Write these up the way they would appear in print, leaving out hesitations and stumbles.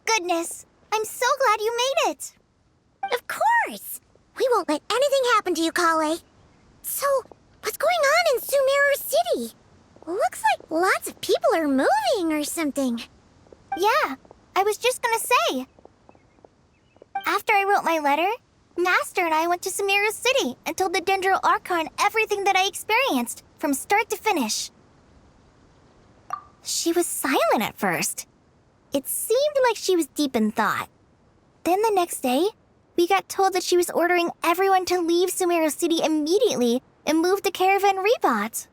Goodness, I'm so glad you made it. Of course. We won't let anything happen to you, Kale. So, what's going on in Sumeru City? Looks like lots of people are moving or something. Yeah, I was just gonna say. After I wrote my letter, Master and I went to Sumeru City and told the Dendro Archon everything that I experienced, from start to finish. She was silent at first. It seemed like she was deep in thought. Then the next day, we got told that she was ordering everyone to leave Sumeru City immediately and move to Caravan Rebot.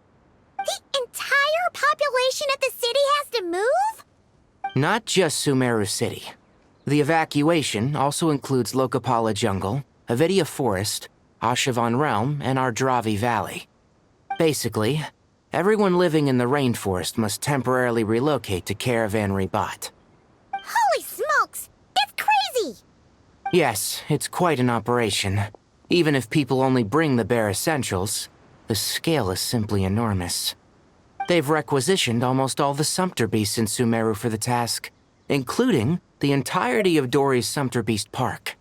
The entire population of the city has to move? Not just Sumeru City. The evacuation also includes Lokapala Jungle, Avidia Forest, Ashavan Realm, and Ardravi Valley. Basically, everyone living in the rainforest must temporarily relocate to Caravan Rebot. Holy smokes! That's crazy! Yes, it's quite an operation. Even if people only bring the bare essentials, the scale is simply enormous. They've requisitioned almost all the Sumpter Beasts in Sumeru for the task, including the entirety of Dori's Sumpter Beast Park.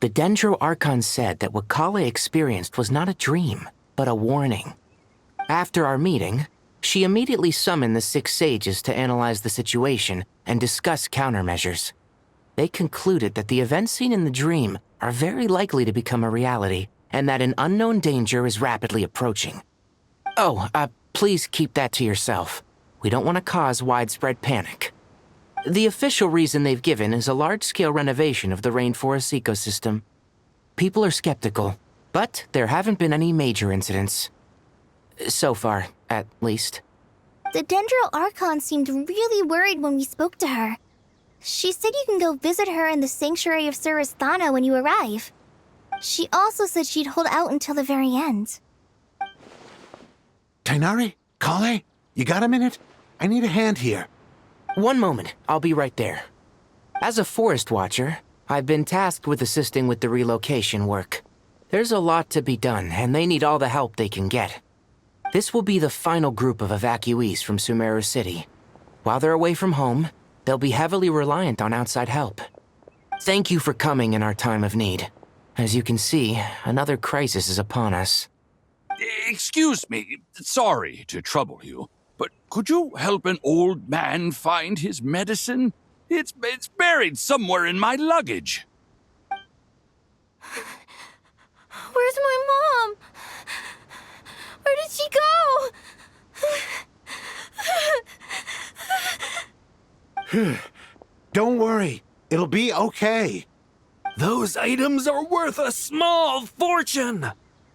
The Dendro Archon said that what Kale experienced was not a dream, but a warning. After our meeting, she immediately summoned the 6 sages to analyze the situation and discuss countermeasures. They concluded that the events seen in the dream are very likely to become a reality, and that an unknown danger is rapidly approaching. Oh, please keep that to yourself. We don't want to cause widespread panic. The official reason they've given is a large-scale renovation of the rainforest ecosystem. People are skeptical, but there haven't been any major incidents. So far, at least. The Dendro Archon seemed really worried when we spoke to her. She said you can go visit her in the Sanctuary of Surasthana when you arrive. She also said she'd hold out until the very end. Tainari? Kale? You got a minute? I need a hand here. One moment, I'll be right there. As a forest watcher, I've been tasked with assisting with the relocation work. There's a lot to be done, and they need all the help they can get. This will be the final group of evacuees from Sumeru City. While they're away from home, they'll be heavily reliant on outside help. Thank you for coming in our time of need. As you can see, another crisis is upon us. Excuse me, sorry to trouble you, but could you help an old man find his medicine? It's buried somewhere in my luggage. Where's my mom? Where did she go? Don't worry, it'll be okay. Those items are worth a small fortune.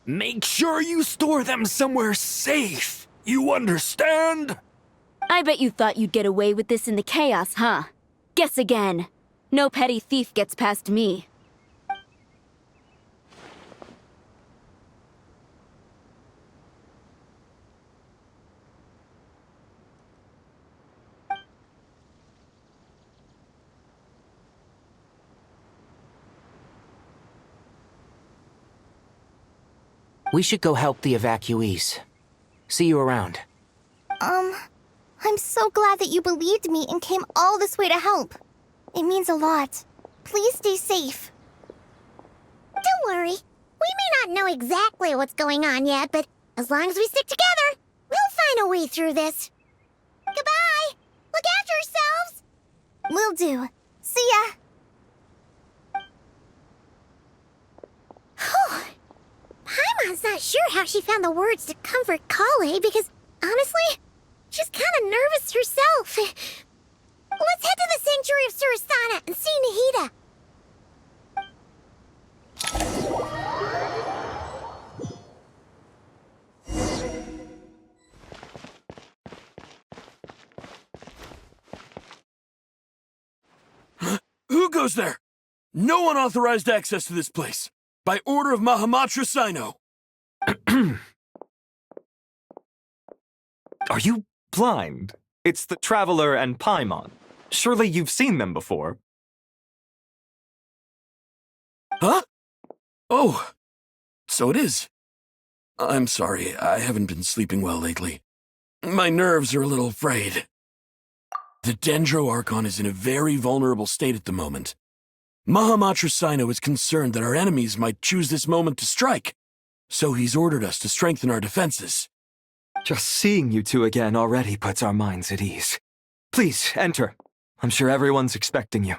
Make sure you store them somewhere safe. You understand? I bet you thought you'd get away with this in the chaos, huh? Guess again. No petty thief gets past me. We should go help the evacuees. See you around. I'm so glad that you believed me and came all this way to help. It means a lot. Please stay safe. Don't worry. We may not know exactly what's going on yet, but as long as we stick together, we'll find a way through this. Goodbye! Look after yourselves! Will do. See ya! Whew. Paimon's not sure how she found the words to comfort Kale because, honestly, she's kind of nervous herself. yourself. Let's head to the Sanctuary of Surasana and see Nahida. Who goes there? No unauthorized access to this place. By order of Mahamatra Sino. Are you blind? It's the Traveler and Paimon. Surely you've seen them before. Huh? Oh, so it is. I'm sorry, I haven't been sleeping well lately. My nerves are a little frayed. The Dendro Archon is in a very vulnerable state at the moment. Mahamatra Sino is concerned that our enemies might choose this moment to strike, so he's ordered us to strengthen our defenses. Just seeing you two again already puts our minds at ease. Please, enter. I'm sure everyone's expecting you.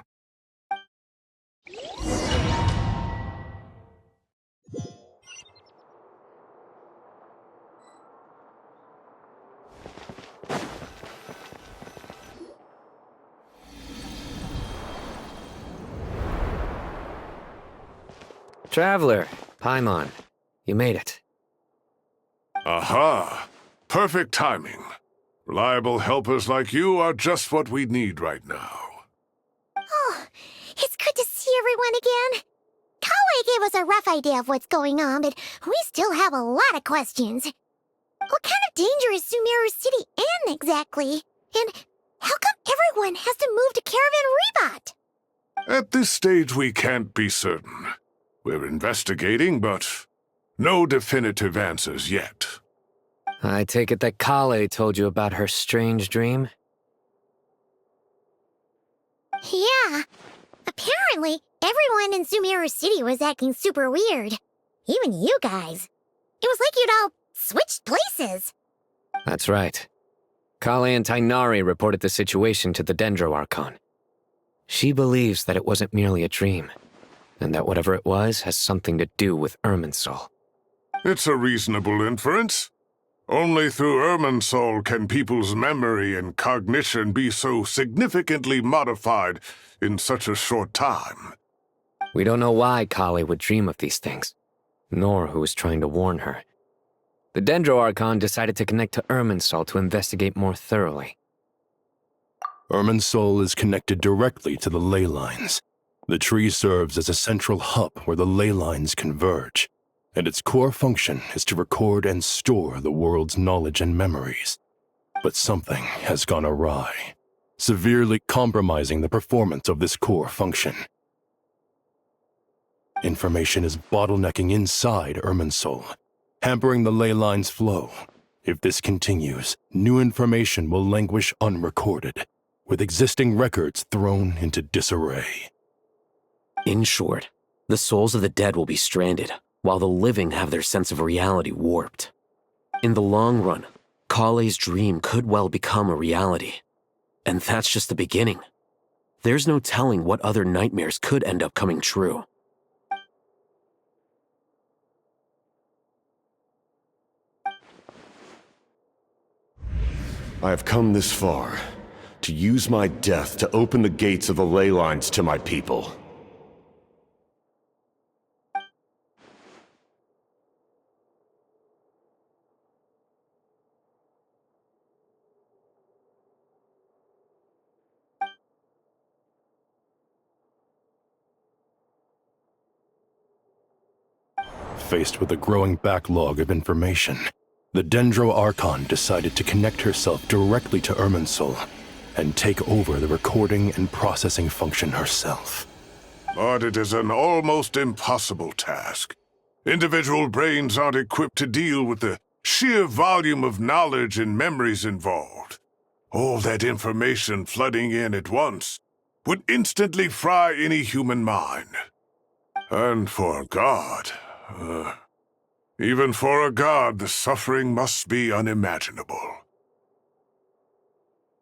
Traveler, Paimon, you made it. Aha! Perfect timing. Reliable helpers like you are just what we need right now. Oh, it's good to see everyone again. Kale gave us a rough idea of what's going on, but we still have a lot of questions. What kind of danger is Sumeru City in exactly? And how come everyone has to move to Caravan Rebot? At this stage, we can't be certain. We're investigating, but no definitive answers yet. I take it that Kale told you about her strange dream? Yeah. Apparently, everyone in Sumeru City was acting super weird. Even you guys. It was like you'd all switched places. That's right. Kale and Tainari reported the situation to the Dendro Archon. She believes that it wasn't merely a dream, and that whatever it was has something to do with Irminsul. It's a reasonable inference. Only through Irminsul can people's memory and cognition be so significantly modified in such a short time. We don't know why Kale would dream of these things, nor who was trying to warn her. The Dendro Archon decided to connect to Irminsul to investigate more thoroughly. Irminsul is connected directly to the ley lines. The tree serves as a central hub where the ley lines converge, and its core function is to record and store the world's knowledge and memories. But something has gone awry, severely compromising the performance of this core function. Information is bottlenecking inside Irminsul, hampering the ley line's flow. If this continues, new information will languish unrecorded, with existing records thrown into disarray. In short, the souls of the dead will be stranded, while the living have their sense of reality warped. In the long run, Kale's dream could well become a reality. And that's just the beginning. There's no telling what other nightmares could end up coming true. I have come this far, to use my death to open the gates of the ley lines to my people. Faced with a growing backlog of information, the Dendro Archon decided to connect herself directly to Irminsul and take over the recording and processing function herself. But it is an almost impossible task. Individual brains aren't equipped to deal with the sheer volume of knowledge and memories involved. All that information flooding in at once would instantly fry any human mind. And for a god, even for a god, the suffering must be unimaginable.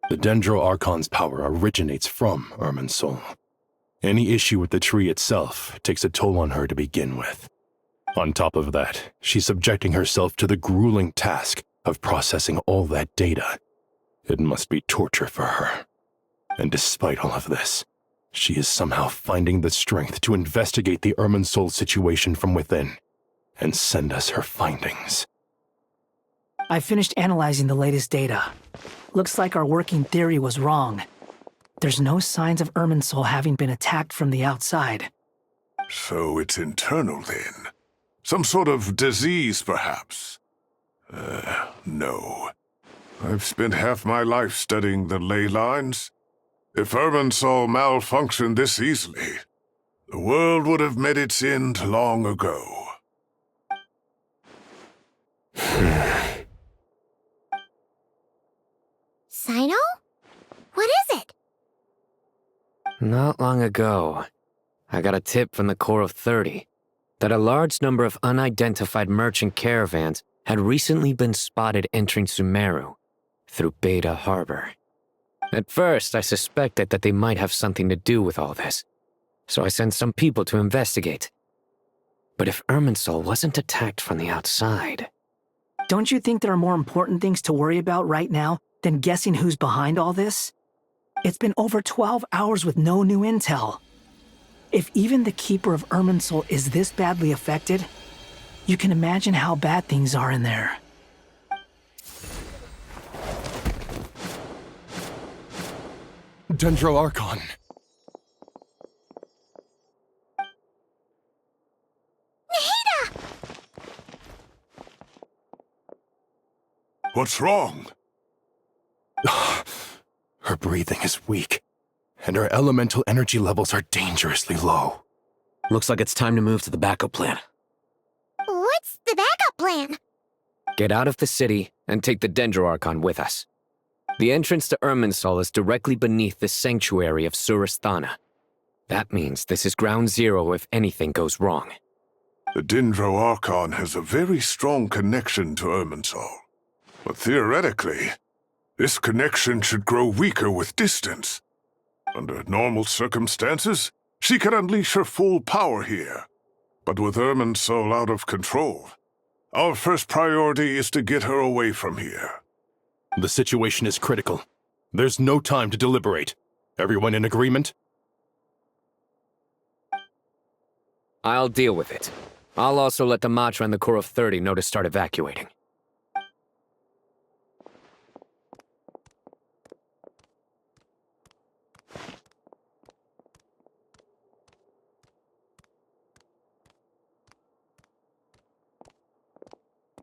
The Dendro Archon's power originates from Irminsul. Any issue with the tree itself takes a toll on her to begin with. On top of that, she's subjecting herself to the grueling task of processing all that data. It must be torture for her. And despite all of this, she is somehow finding the strength to investigate the Irminsul situation from within and send us her findings. I finished analyzing the latest data. Looks like our working theory was wrong. There's no signs of Irminsul having been attacked from the outside. So it's internal then? Some sort of disease, perhaps? No. I've spent half my life studying the ley lines. If Irminsul malfunctioned this easily, the world would have met its end long ago. Sino? What is it? Not long ago, I got a tip from the Core of 30 that a large number of unidentified merchant caravans had recently been spotted entering Sumeru through Beta Harbor. At first, I suspected that they might have something to do with all this, so I sent some people to investigate. But if Irminsul wasn't attacked from the outside... Don't you think there are more important things to worry about right now than guessing who's behind all this? It's been over 12 hours with no new intel. If even the Keeper of Irminsul is this badly affected, you can imagine how bad things are in there. Dendro Archon. Nahida! What's wrong? Her breathing is weak, and her elemental energy levels are dangerously low. Looks like it's time to move to the backup plan. What's the backup plan? Get out of the city and take the Dendro Archon with us. The entrance to Irminsul is directly beneath the sanctuary of Surasthana. That means this is ground zero if anything goes wrong. The Dendro Archon has a very strong connection to Irminsul. But theoretically, this connection should grow weaker with distance. Under normal circumstances, she could unleash her full power here. But with Irminsul out of control, our first priority is to get her away from here. The situation is critical. There's no time to deliberate. Everyone in agreement? I'll deal with it. I'll also let the Matra and the Core of 30 know to start evacuating.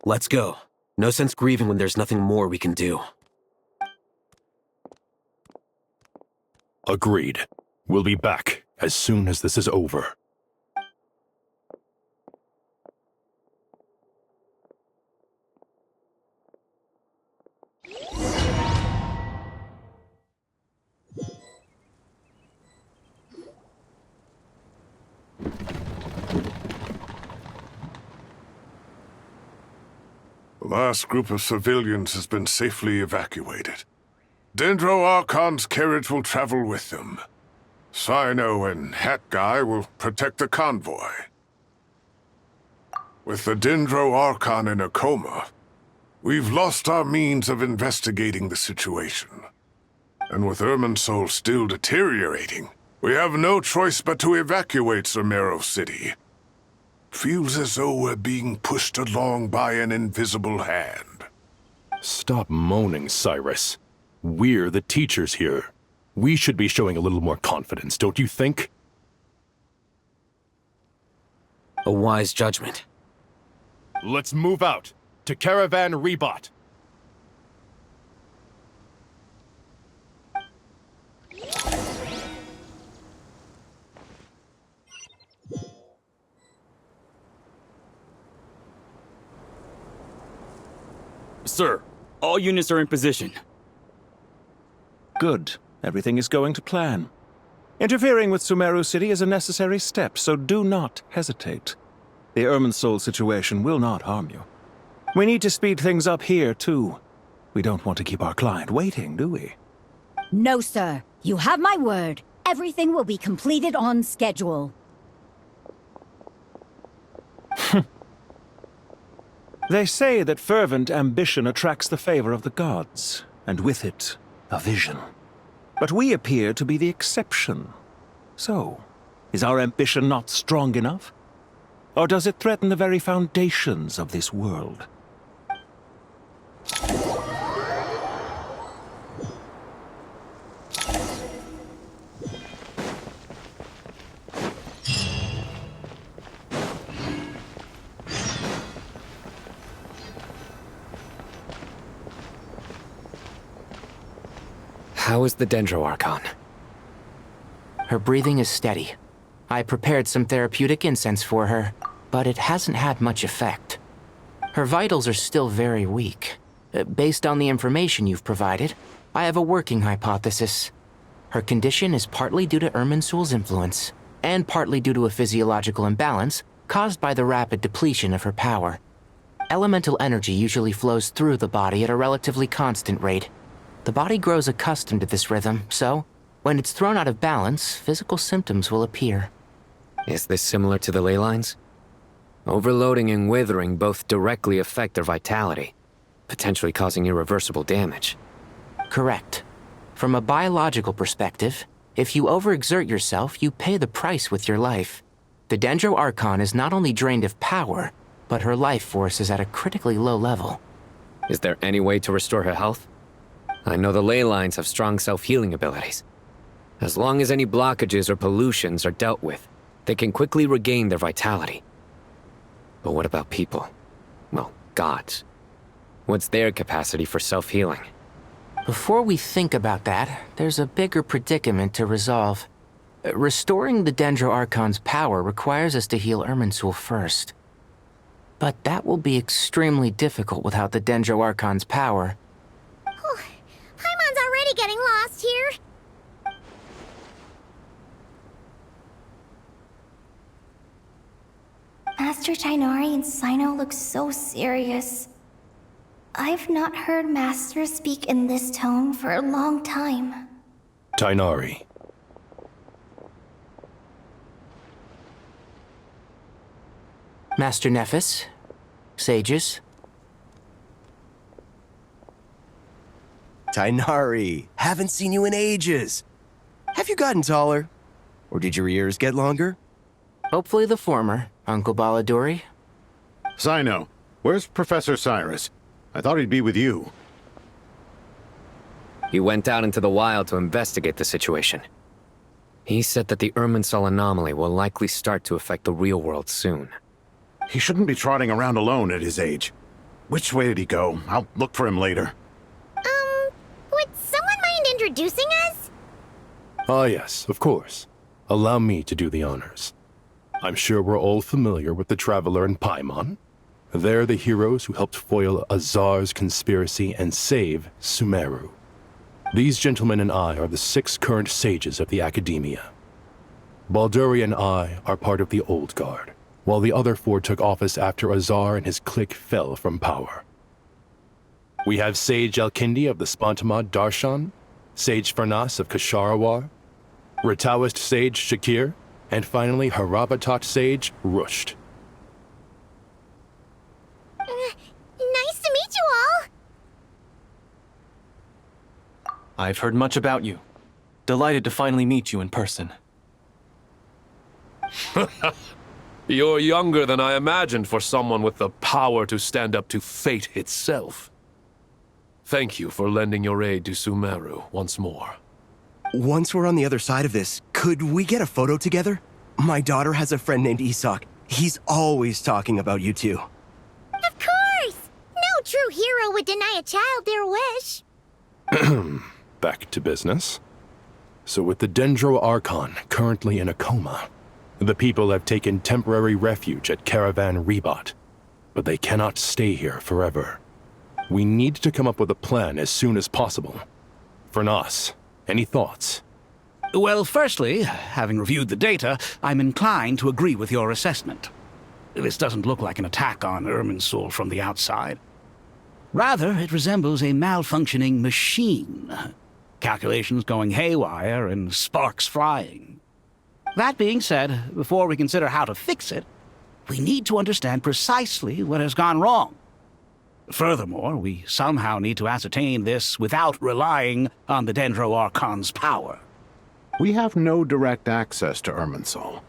Let's go. No sense grieving when there's nothing more we can do. Agreed. We'll be back as soon as this is over. The last group of civilians has been safely evacuated. Dendro Archon's carriage will travel with them. Sino and Hat Guy will protect the convoy. With the Dendro Archon in a coma, we've lost our means of investigating the situation. And with Irminsul still deteriorating, we have no choice but to evacuate Sumeru City. Feels as though we're being pushed along by an invisible hand. Stop moaning, Cyrus. We're the teachers here. We should be showing a little more confidence, don't you think? A wise judgment. Let's move out to Caravan Rebot. Sir, all units are in position. Good. Everything is going to plan. Interfering with Sumeru City is a necessary step, so do not hesitate. The Irminsul situation will not harm you. We need to speed things up here, too. We don't want to keep our client waiting, do we? No, sir. You have my word. Everything will be completed on schedule. They say that fervent ambition attracts the favor of the gods. and with it, a vision. But we appear to be the exception. So, is our ambition not strong enough? Or does it threaten the very foundations of this world? How is the Dendro Archon? Her breathing is steady. I prepared some therapeutic incense for her, but it hasn't had much effect. Her vitals are still very weak. Based on the information you've provided, I have a working hypothesis. Her condition is partly due to Irminsul's influence, and partly due to a physiological imbalance caused by the rapid depletion of her power. Elemental energy usually flows through the body at a relatively constant rate. The body grows accustomed to this rhythm, so when it's thrown out of balance, physical symptoms will appear. Is this similar to the ley lines? Overloading and withering both directly affect their vitality, potentially causing irreversible damage. Correct. From a biological perspective, if you overexert yourself, you pay the price with your life. The Dendro Archon is not only drained of power, but her life force is at a critically low level. Is there any way to restore her health? I know the ley lines have strong self-healing abilities. As long as any blockages or pollutions are dealt with, they can quickly regain their vitality. But what about people? Well, gods. What's their capacity for self-healing? Before we think about that, there's a bigger predicament to resolve. Restoring the Dendro Archon's power requires us to heal Irminsul first. But that will be extremely difficult without the Dendro Archon's power. Paimon's already getting lost here. Master Tighnari and Sino look so serious. I've not heard Master speak in this tone for a long time. Tighnari. Master Nephis, sages. Tighnari, haven't seen you in ages. Have you gotten taller? Or did your ears get longer? Hopefully the former, Uncle Baladuri. Sino, where's Professor Cyrus? I thought he'd be with you. He went out into the wild to investigate the situation. He said that the Irminsul anomaly will likely start to affect the real world soon. He shouldn't be trotting around alone at his age. Which way did he go? I'll look for him later. Would someone mind introducing us? Ah yes, of course. Allow me to do the honors. I'm sure we're all familiar with the Traveler and Paimon. They're the heroes who helped foil Azar's conspiracy and save Sumeru. These gentlemen and I are the 6 current sages of the Academia. Balduri and I are part of the Old Guard, while the other 4 took office after Azar and his clique fell from power. We have Sage Alkindi of the Spantamad Darshan, Sage Farnas of Kasharawar, Rataoist Sage Shakir, and finally Harabatot Sage Rusht. Nice to meet you all! I've heard much about you. Delighted to finally meet you in person. You're younger than I imagined for someone with the power to stand up to fate itself. Thank you for lending your aid to Sumeru once more. Once we're on the other side of this, could we get a photo together? My daughter has a friend named Isak. He's always talking about you two. Of course! No true hero would deny a child their wish. Back to business. So with the Dendro Archon currently in a coma, the people have taken temporary refuge at Caravan Rebot, but they cannot stay here forever. We need to come up with a plan as soon as possible. Farnas, any thoughts? Well, firstly, having reviewed the data, I'm inclined to agree with your assessment. This doesn't look like an attack on Irminsul from the outside. Rather, it resembles a malfunctioning machine. Calculations going haywire and sparks flying. That being said, before we consider how to fix it, we need to understand precisely what has gone wrong. Furthermore, we somehow need to ascertain this without relying on the Dendro Archon's power. We have no direct access to Irminsul.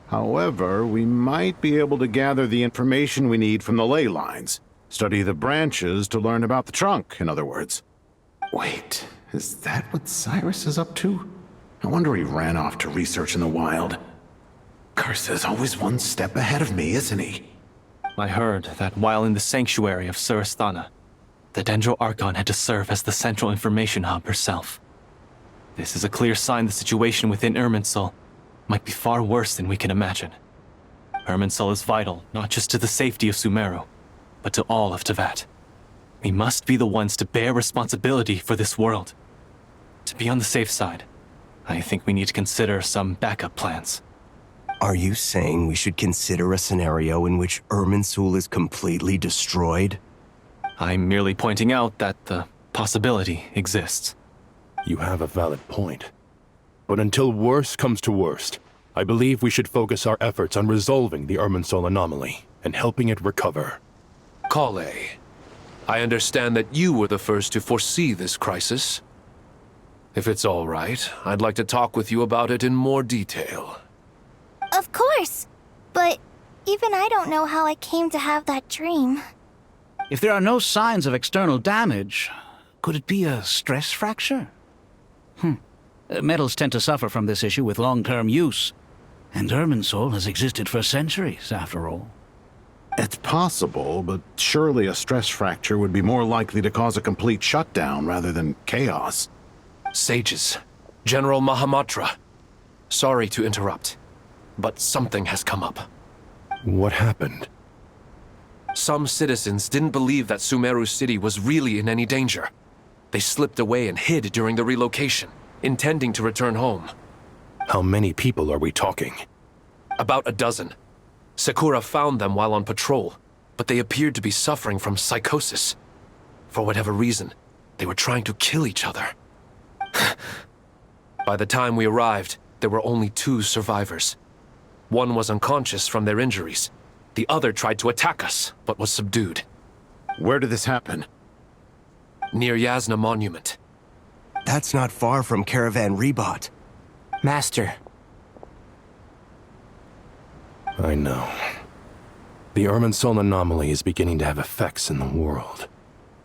However, we might be able to gather the information we need from the ley lines. Study the branches to learn about the trunk, in other words. Wait, is that what Cyrus is up to? I wonder he ran off to research in the wild. Curse, always one step ahead of me, isn't he? I heard that while in the sanctuary of Surasthana, the Dendro Archon had to serve as the central information hub herself. This is a clear sign the situation within Irminsul might be far worse than we can imagine. Irminsul is vital not just to the safety of Sumeru, but to all of Teyvat. We must be the ones to bear responsibility for this world. To be on the safe side, I think we need to consider some backup plans. Are you saying we should consider a scenario in which Irminsul is completely destroyed? I'm merely pointing out that the possibility exists. You have a valid point. But until worst comes to worst, I believe we should focus our efforts on resolving the Irminsul anomaly and helping it recover. Kale, I understand that you were the first to foresee this crisis. If it's all right, I'd like to talk with you about it in more detail. Of course. But even I don't know how I came to have that dream. If there are no signs of external damage, could it be a stress fracture? Metals tend to suffer from this issue with long-term use. And Irminsul has existed for centuries, after all. It's possible, but surely a stress fracture would be more likely to cause a complete shutdown rather than chaos. Sages, General Mahamatra, sorry to interrupt, but something has come up. What happened? Some citizens didn't believe that Sumeru City was really in any danger. They slipped away and hid during the relocation, intending to return home. How many people are we talking? About a dozen. Sakura found them while on patrol, but they appeared to be suffering from psychosis. For whatever reason, they were trying to kill each other. By the time we arrived, there were only 2 survivors. One was unconscious from their injuries. The other tried to attack us, but was subdued. Where did this happen? Near Yasna Monument. That's not far from Caravan Rebot. Master. I know. The Irminsul anomaly is beginning to have effects in the world.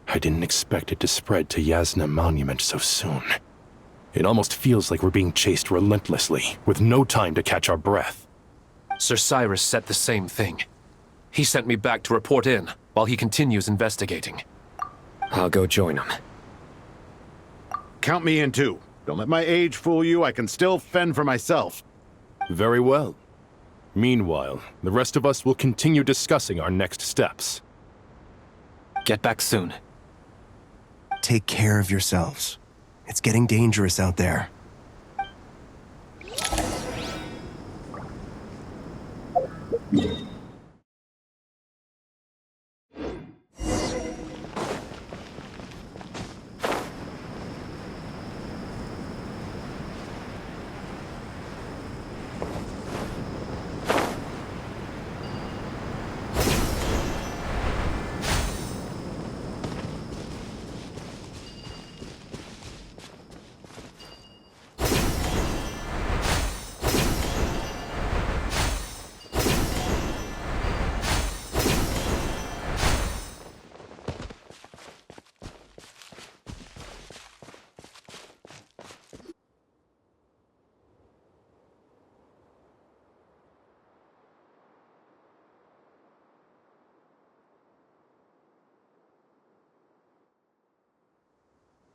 I didn't expect it to spread to Yasna Monument so soon. It almost feels like we're being chased relentlessly, with no time to catch our breath. Sir Cyrus said the same thing. He sent me back to report in, while he continues investigating. I'll go join him. Count me in too. Don't let my age fool you, I can still fend for myself. Very well. Meanwhile, the rest of us will continue discussing our next steps. Get back soon. Take care of yourselves. It's getting dangerous out there.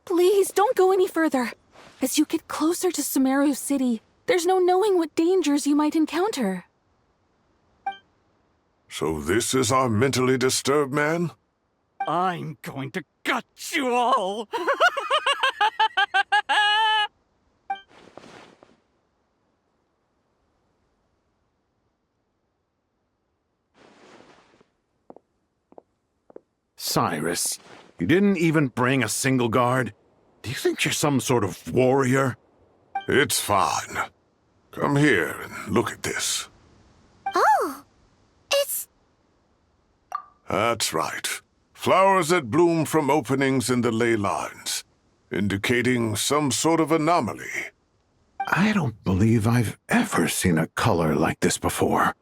Please, don't go any further. As you get closer to Sumeru City, there's no knowing what dangers you might encounter. So this is our mentally disturbed man? I'm going to gut you all! Cyrus, you didn't even bring a single guard? Do you think you're some sort of warrior? It's fine. Come here and look at this. Oh, it's... That's right. Flowers that bloom from openings in the ley lines, indicating some sort of anomaly. I don't believe I've ever seen a color like this before.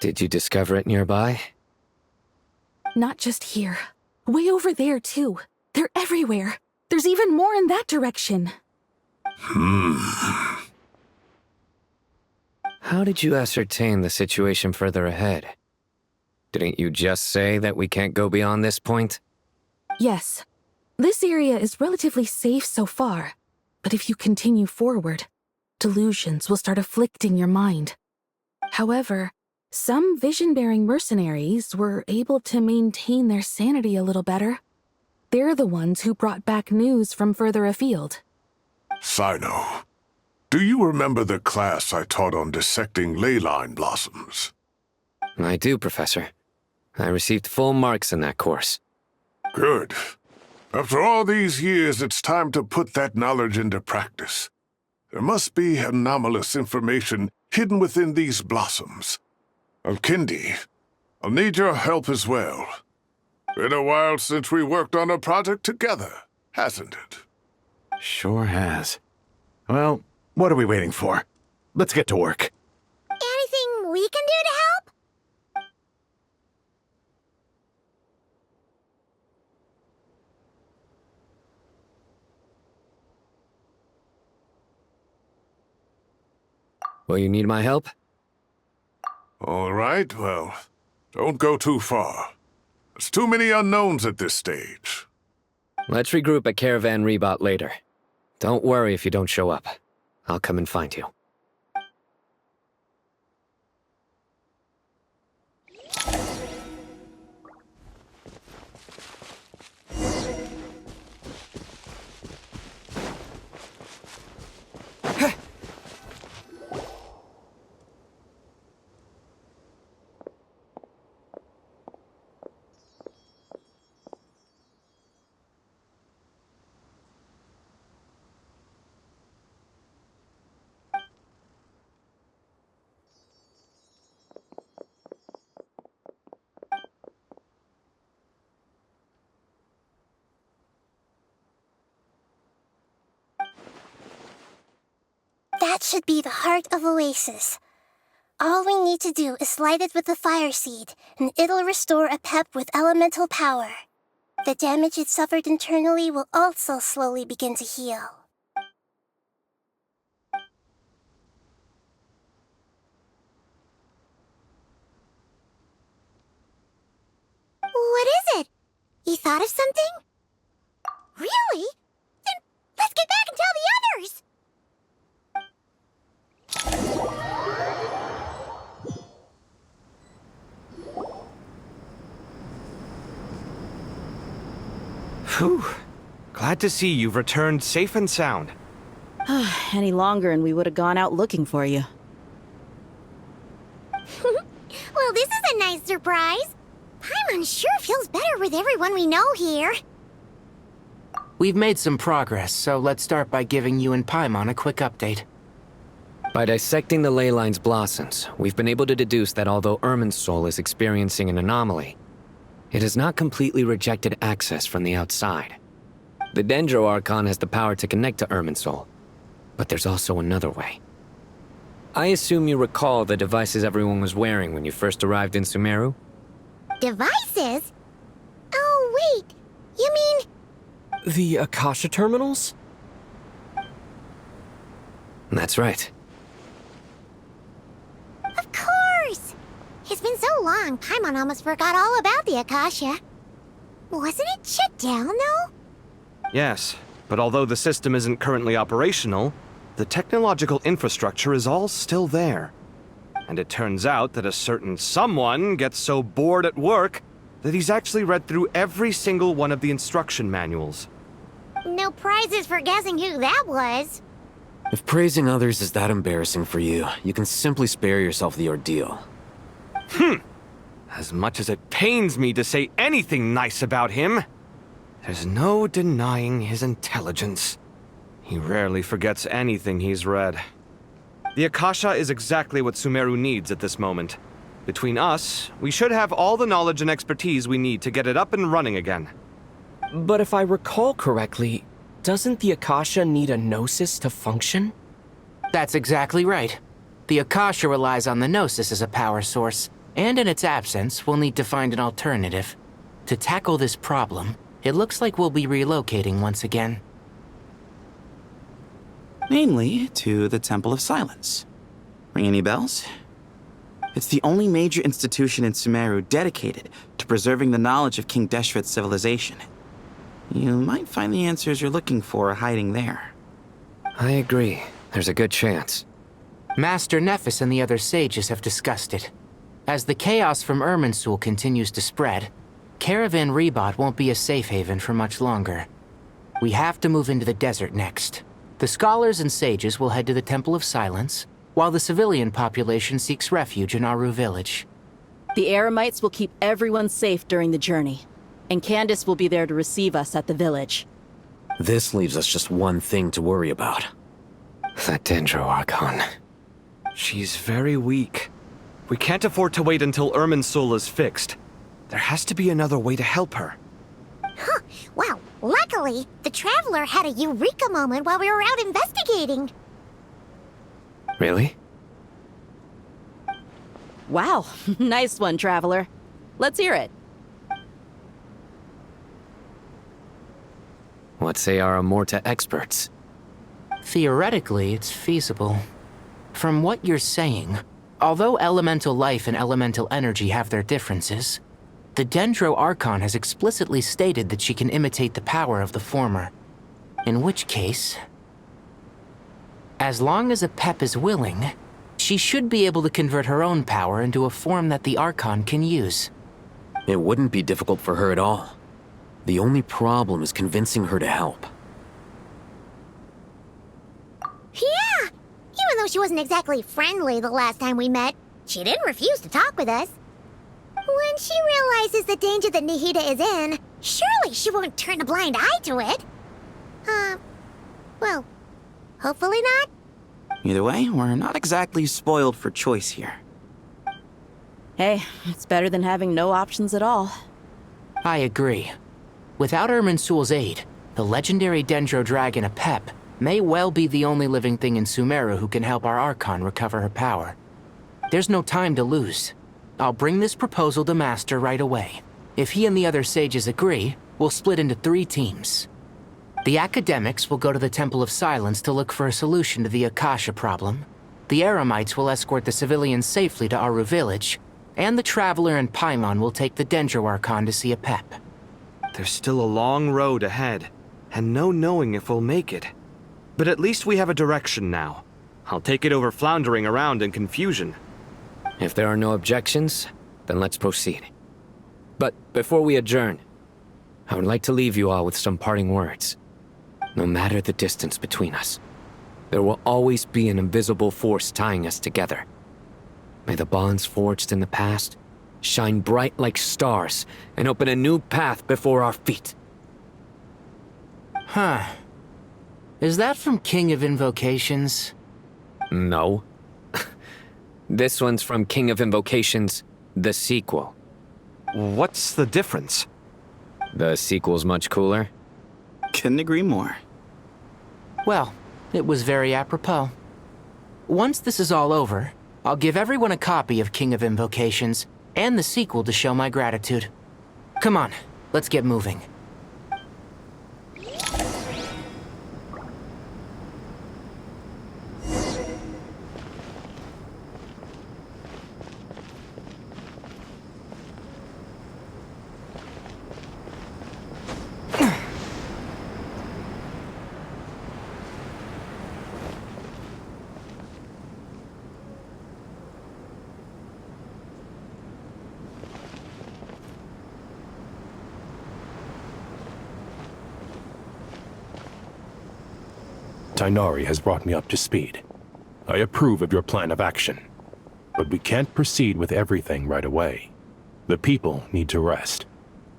Did you discover it nearby? Not just here. Way over there, too. They're everywhere. There's even more in that direction. How did you ascertain the situation further ahead? Didn't you just say that we can't go beyond this point? Yes. This area is relatively safe so far. But if you continue forward, delusions will start afflicting your mind. However, some vision-bearing mercenaries were able to maintain their sanity a little better. They're the ones who brought back news from further afield. Sino, do you remember the class I taught on dissecting ley line blossoms? I do, Professor. I received full marks in that course. Good. After all these years, it's time to put that knowledge into practice. There must be anomalous information hidden within these blossoms. Alkindi, I'll need your help as well. Been a while since we worked on a project together, hasn't it? Sure has. Well, what are we waiting for? Let's get to work. Anything we can do to help? Will you need my help? All right, well, don't go too far. There's too many unknowns at this stage. Let's regroup at Caravan Rebot later. Don't worry if you don't show up. I'll come and find you. That should be the heart of Oasis. All we need to do is light it with the fire seed, and it'll restore a pep with elemental power. The damage it suffered internally will also slowly begin to heal. What is it? You thought of something? Really? Then let's get back and tell the others! Whew. Glad to see you've returned safe and sound. Any longer and we would have gone out looking for you. Well, this is a nice surprise. Paimon sure feels better with everyone we know here. We've made some progress, so let's start by giving you and Paimon a quick update. By dissecting the ley line's blossoms, we've been able to deduce that although Irminsul is experiencing an anomaly, it has not completely rejected access from the outside. The Dendro Archon has the power to connect to Irminsul, but there's also another way. I assume you recall the devices everyone was wearing when you first arrived in Sumeru? Devices? Oh, wait. You mean... The Akasha terminals? That's right. Of course! It's been so long, Paimon almost forgot all about the Akasha. Wasn't it shut down, though? Yes, but although the system isn't currently operational, the technological infrastructure is all still there. And it turns out that a certain someone gets so bored at work that he's actually read through every single one of the instruction manuals. No prizes for guessing who that was. If praising others is that embarrassing for you, you can simply spare yourself the ordeal. As much as it pains me to say anything nice about him, there's no denying his intelligence. He rarely forgets anything he's read. The Akasha is exactly what Sumeru needs at this moment. Between us, we should have all the knowledge and expertise we need to get it up and running again. But if I recall correctly, doesn't the Akasha need a gnosis to function? That's exactly right. The Akasha relies on the Gnosis as a power source, and in its absence, we'll need to find an alternative. To tackle this problem, it looks like we'll be relocating once again. Namely, to the Temple of Silence. Ring any bells? It's the only major institution in Sumeru dedicated to preserving the knowledge of King Deshret's civilization. You might find the answers you're looking for hiding there. I agree. There's a good chance. Master Nephis and the other sages have discussed it. As the chaos from Irminsul continues to spread, Caravan Rebot won't be a safe haven for much longer. We have to move into the desert next. The scholars and sages will head to the Temple of Silence, while the civilian population seeks refuge in Aru village. The Eremites will keep everyone safe during the journey, and Candace will be there to receive us at the village. This leaves us just one thing to worry about. That Dendro Archon. She's very weak. We can't afford to wait until Irminsul is fixed. There has to be another way to help her. Huh. Well, luckily, the Traveler had a eureka moment while we were out investigating. Really? Wow, nice one, Traveler. Let's hear it. What say our Amorta experts? Theoretically, it's feasible. From what you're saying, although elemental life and elemental energy have their differences, the Dendro Archon has explicitly stated that she can imitate the power of the former. In which case, as long as Apep is willing, she should be able to convert her own power into a form that the Archon can use. It wouldn't be difficult for her at all. The only problem is convincing her to help. Yeah! Even though she wasn't exactly friendly the last time we met, she didn't refuse to talk with us. When she realizes the danger that Nihida is in, surely she won't turn a blind eye to it. Well, hopefully not. Either way, we're not exactly spoiled for choice here. Hey, it's better than having no options at all. I agree. Without Irminsul's aid, the legendary Dendro Dragon Apep may well be the only living thing in Sumeru who can help our Archon recover her power. There's no time to lose. I'll bring this proposal to Master right away. If he and the other sages agree, we'll split into 3 teams. The academics will go to the Temple of Silence to look for a solution to the Akasha problem. The Eremites will escort the civilians safely to Aru village, and the Traveler and Paimon will take the Dendro Archon to see Apep. There's still a long road ahead, and no knowing if we'll make it. But at least we have a direction now. I'll take it over floundering around in confusion. If there are no objections, then let's proceed. But before we adjourn, I would like to leave you all with some parting words. No matter the distance between us, there will always be an invisible force tying us together. May the bonds forged in the past shine bright like stars and open a new path before our feet. Huh. Is that from King of Invocations? No. This one's from King of Invocations, the sequel. What's the difference? The sequel's much cooler. Couldn't agree more. Well, it was very apropos. Once this is all over, I'll give everyone a copy of King of Invocations and the sequel to show my gratitude. Come on, let's get moving. Tainari has brought me up to speed. I approve of your plan of action. But we can't proceed with everything right away. The people need to rest.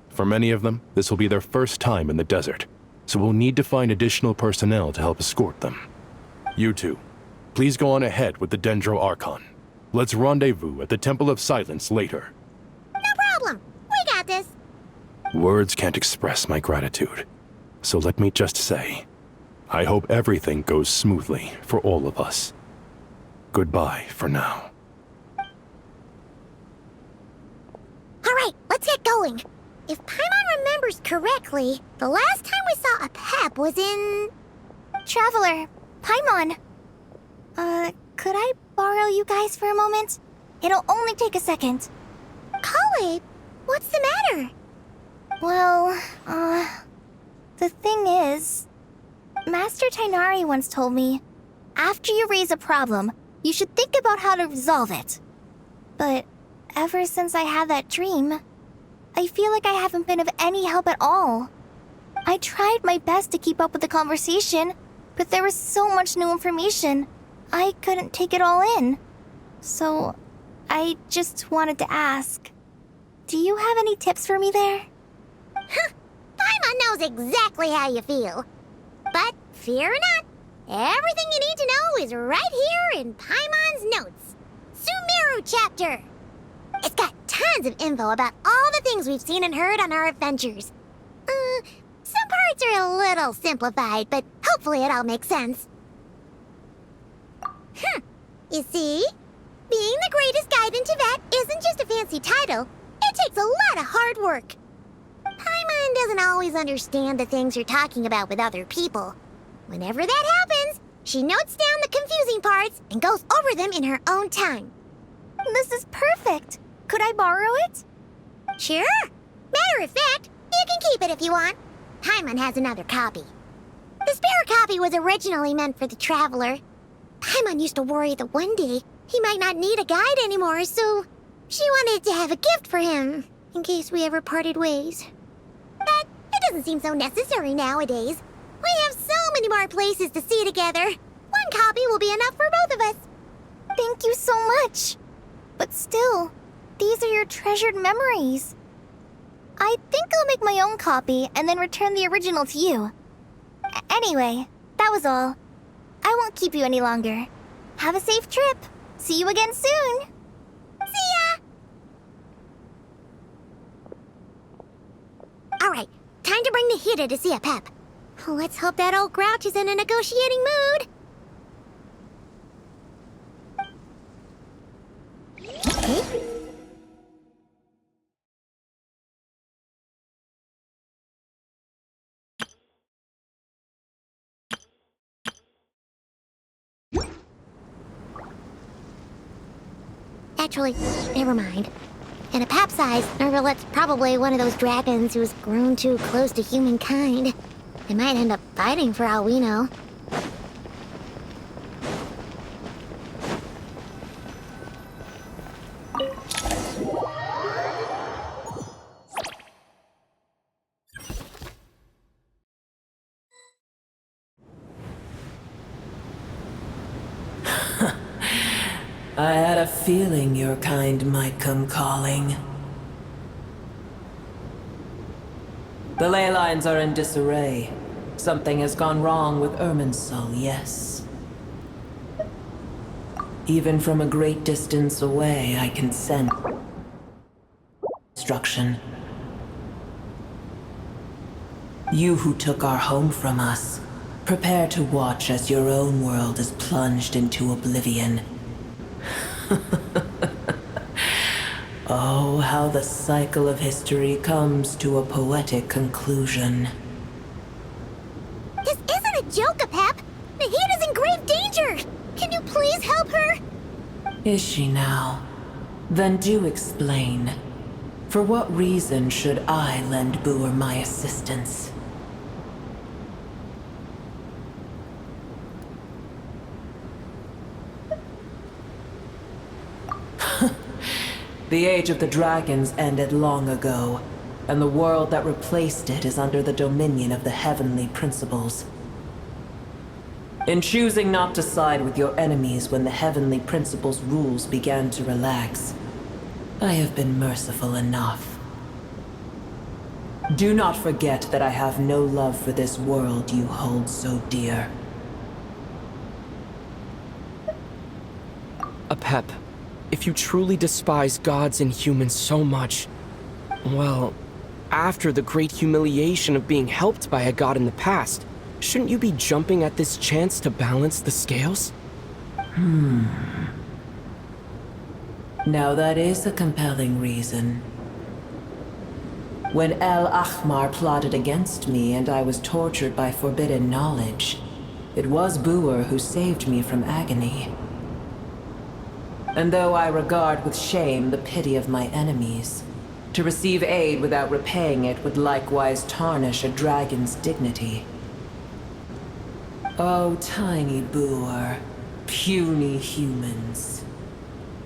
For many of them, this will be their first time in the desert, so we'll need to find additional personnel to help escort them. You two, please go on ahead with the Dendro Archon. Let's rendezvous at the Temple of Silence later. No problem. We got this. Words can't express my gratitude. So let me just say, I hope everything goes smoothly for all of us. Goodbye for now. All right, let's get going. If Paimon remembers correctly, the last time we saw a Pep was in... Traveler, Paimon. Could I borrow you guys for a moment? It'll only take a second. Kale, what's the matter? Well, the thing is... Master Tighnari once told me, after you raise a problem, you should think about how to resolve it. But ever since I had that dream, I feel like I haven't been of any help at all. I tried my best to keep up with the conversation, but there was so much new information, I couldn't take it all in. So, I just wanted to ask, do you have any tips for me there? Huh, Paimon knows exactly how you feel. But fear not, everything you need to know is right here in Paimon's notes. Sumeru chapter. It's got tons of info about all the things we've seen and heard on our adventures. Some parts are a little simplified, but hopefully it all makes sense. You see? Being the greatest guide in Tibet isn't just a fancy title. It takes a lot of hard work. Paimon doesn't always understand the things you're talking about with other people. Whenever that happens, she notes down the confusing parts and goes over them in her own time. This is perfect. Could I borrow it? Sure. Matter of fact, you can keep it if you want. Paimon has another copy. The spare copy was originally meant for the Traveler. Paimon used to worry that one day he might not need a guide anymore, so she wanted to have a gift for him, in case we ever parted ways. But it doesn't seem so necessary nowadays. We have so many more places to see together. One copy will be enough for both of us. Thank you so much. But still, these are your treasured memories. I think I'll make my own copy and then return the original to you. Anyway, that was all. I won't keep you any longer. Have a safe trip. See you again soon. See ya! All right, time to bring the Hida to see a Pep. Let's hope that old grouch is in a negotiating mood. Actually, never mind. In a Pap size, Nervalet's probably one of those dragons who's grown too close to humankind. They might end up fighting for all we know. I had a feeling your kind might come calling. The ley lines are in disarray. Something has gone wrong with Irminsul, yes. Even from a great distance away, I can sense destruction. You who took our home from us, prepare to watch as your own world is plunged into oblivion. Oh, how the cycle of history comes to a poetic conclusion. This isn't a joke, Apep! Nahida's in grave danger! Can you please help her? Is she now? Then do explain. For what reason should I lend Boor my assistance? The age of the dragons ended long ago, and the world that replaced it is under the dominion of the heavenly principles. In choosing not to side with your enemies when the heavenly principles' rules began to relax, I have been merciful enough. Do not forget that I have no love for this world you hold so dear. Apep, if you truly despise gods and humans so much, well, after the great humiliation of being helped by a god in the past, shouldn't you be jumping at this chance to balance the scales? Now that is a compelling reason. When El Ahmar plotted against me and I was tortured by forbidden knowledge, it was Buer who saved me from agony. And though I regard with shame the pity of my enemies, to receive aid without repaying it would likewise tarnish a dragon's dignity. Oh, tiny Buer, puny humans.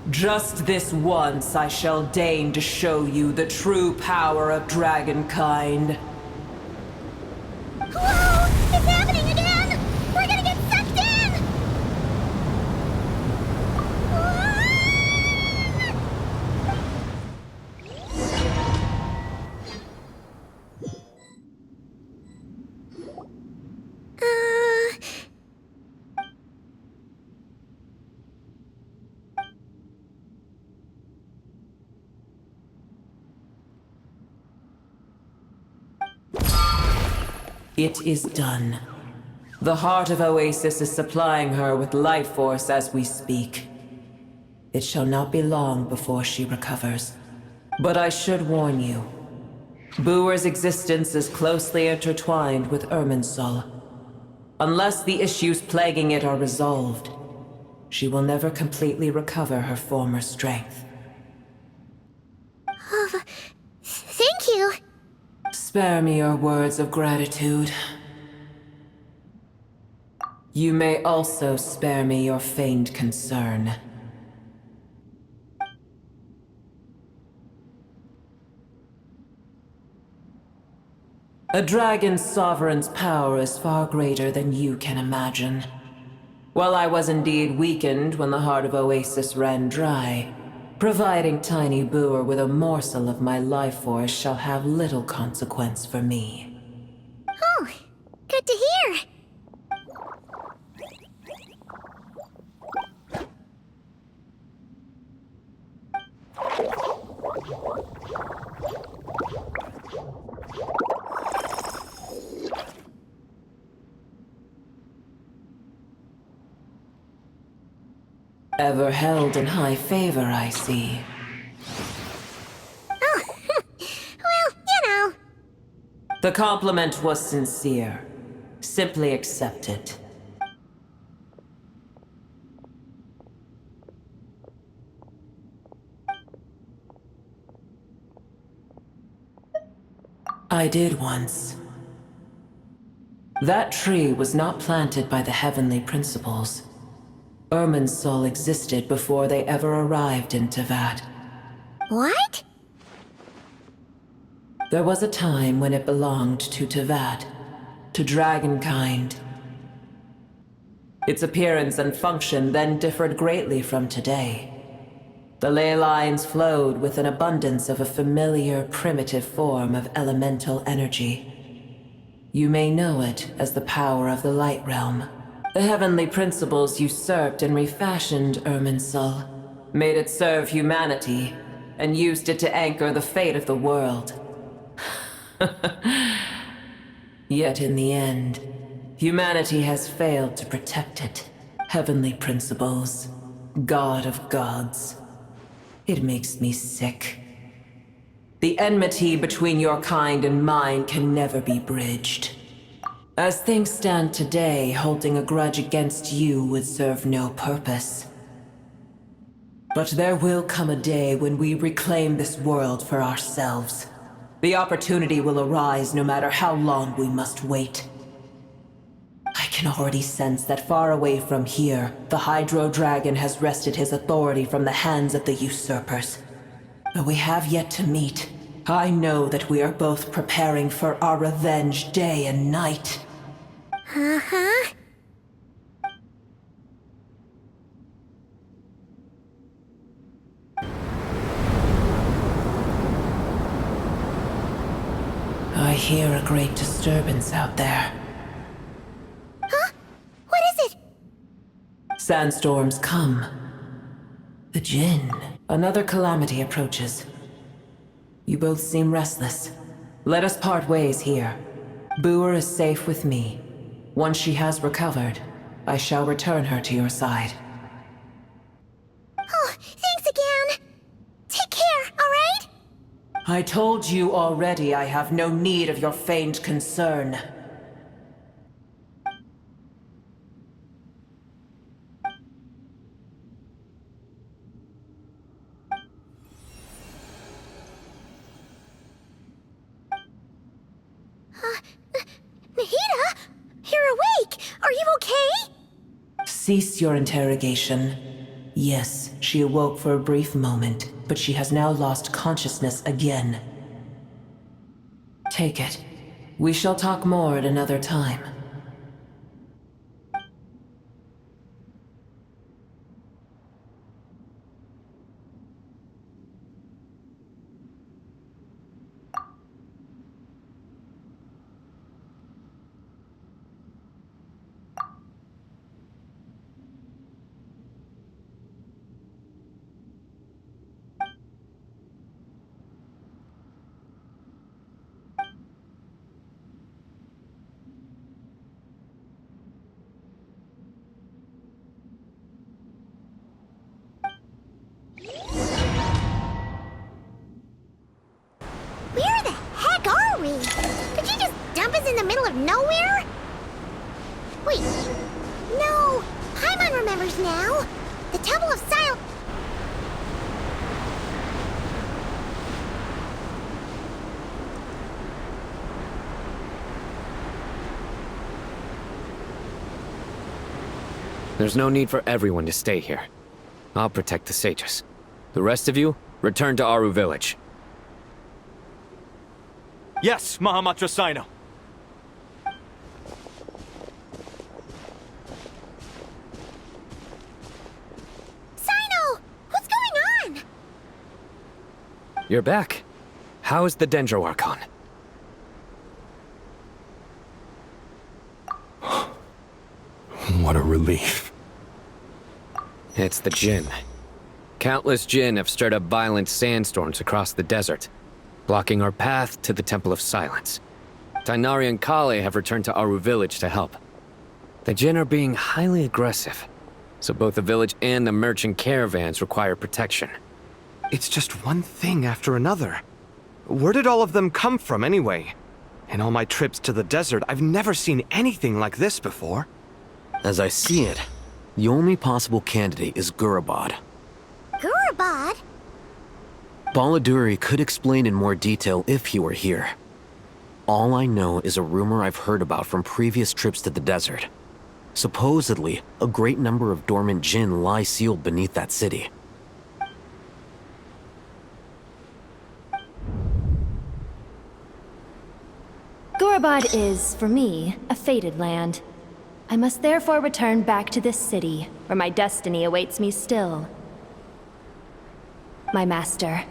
Just this once I shall deign to show you the true power of dragonkind. Whoa! It's happening again! We're gonna get sucked in! It is done. The heart of Oasis is supplying her with life force as we speak. It shall not be long before she recovers. But I should warn you. Buer's existence is closely intertwined with Irminsul. Unless the issues plaguing it are resolved, she will never completely recover her former strength. Thank you. Spare me your words of gratitude. You may also spare me your feigned concern. A dragon's sovereign's power is far greater than you can imagine. While I was indeed weakened when the heart of Oasis ran dry, providing tiny Buer with a morsel of my life force shall have little consequence for me. Oh, good to hear. Ever held in high favor, I see. Oh, well, you know. The compliment was sincere. Simply accept it. I did once. That tree was not planted by the heavenly principles. Irminsul existed before they ever arrived in Tevat. What? There was a time when it belonged to Tevat, to dragonkind. Its appearance and function then differed greatly from today. The ley lines flowed with an abundance of a familiar, primitive form of elemental energy. You may know it as the power of the Light Realm. The heavenly principles usurped and refashioned Irminsul, made it serve humanity, and used it to anchor the fate of the world. Yet in the end, humanity has failed to protect it. Heavenly principles, God of gods. It makes me sick. The enmity between your kind and mine can never be bridged. As things stand today, holding a grudge against you would serve no purpose. But there will come a day when we reclaim this world for ourselves. The opportunity will arise no matter how long we must wait. I can already sense that far away from here, the Hydro Dragon has wrested his authority from the hands of the usurpers. Though we have yet to meet, I know that we are both preparing for our revenge day and night. Uh-huh. I hear a great disturbance out there. Huh? What is it? Sandstorms come. The Jinn. Another calamity approaches. You both seem restless. Let us part ways here. Boer is safe with me. Once she has recovered, I shall return her to your side. Oh, thanks again. Take care, alright? I told you already I have no need of your feigned concern. Nahida? You're awake! Are you okay? Cease your interrogation. Yes, she awoke for a brief moment, but she has now lost consciousness again. Take it. We shall talk more at another time. Where the heck are we? Did you just dump us in the middle of nowhere? Wait. No. Paimon remembers now. The Temple of Silence. There's no need for everyone to stay here. I'll protect the sages. The rest of you, return to Aru village. Yes, Mahamatra Sino. Sino! What's going on? You're back. How is the Dendro Archon? What a relief. It's the Jinn. Countless Jinn have stirred up violent sandstorms across the desert, blocking our path to the Temple of Silence. Tainari and Kale have returned to Aru village to help. The Jinn are being highly aggressive, so both the village and the merchant caravans require protection. It's just one thing after another. Where did all of them come from anyway? In all my trips to the desert, I've never seen anything like this before. As I see it, the only possible candidate is Gurabad. Gurabad? Baladuri could explain in more detail if he were here. All I know is a rumor I've heard about from previous trips to the desert. Supposedly, a great number of dormant Jinn lie sealed beneath that city. Gurabad is, for me, a fated land. I must therefore return back to this city, where my destiny awaits me still. My master,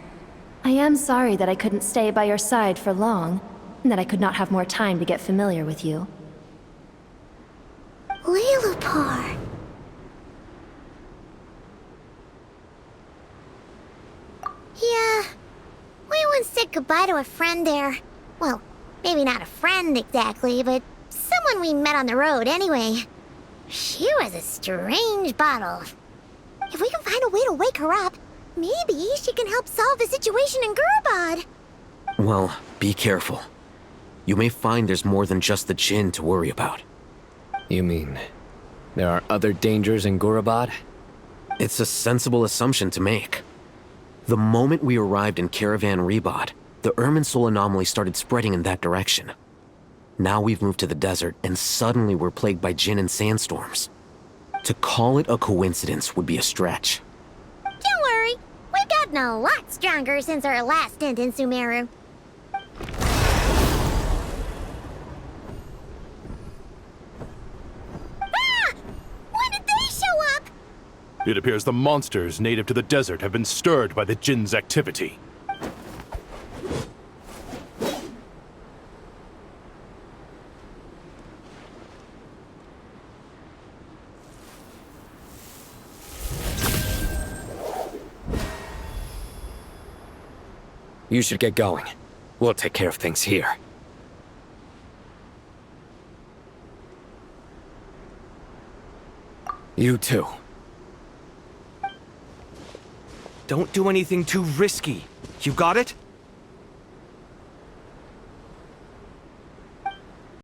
I am sorry that I couldn't stay by your side for long, and that I could not have more time to get familiar with you. Lilipar. Yeah, we once said goodbye to a friend there. Well, maybe not a friend exactly, but someone we met on the road anyway. She was a strange bottle. If we can find a way to wake her up, maybe she can help solve the situation in Gurabad. Well, be careful. You may find there's more than just the Jinn to worry about. You mean, there are other dangers in Gurabad? It's a sensible assumption to make. The moment we arrived in Caravan Rebad, the Irminsul anomaly started spreading in that direction. Now we've moved to the desert, and suddenly we're plagued by Jinn and sandstorms. To call it a coincidence would be a stretch. Don't worry, we've gotten a lot stronger since our last stint in Sumeru. Ah! When did they show up? It appears the monsters native to the desert have been stirred by the Jinn's activity. You should get going. We'll take care of things here. You too. Don't do anything too risky. You got it?